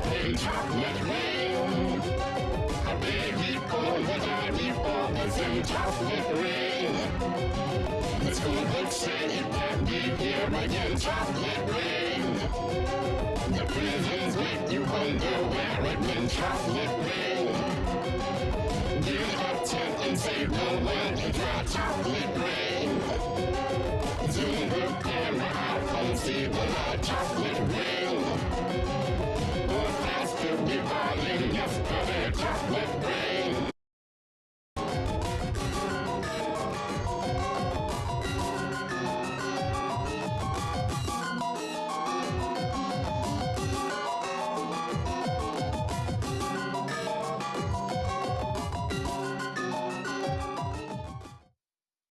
sparkling chocolate rain. A baby boy with a boy that's in chocolate rain. The school books say it can't be here again, chocolate rain. The prisons make you wonder where it went, chocolate rain. Build up tent and save the world and dry chocolate rain. Zoom the camera out and see the light, chocolate rain.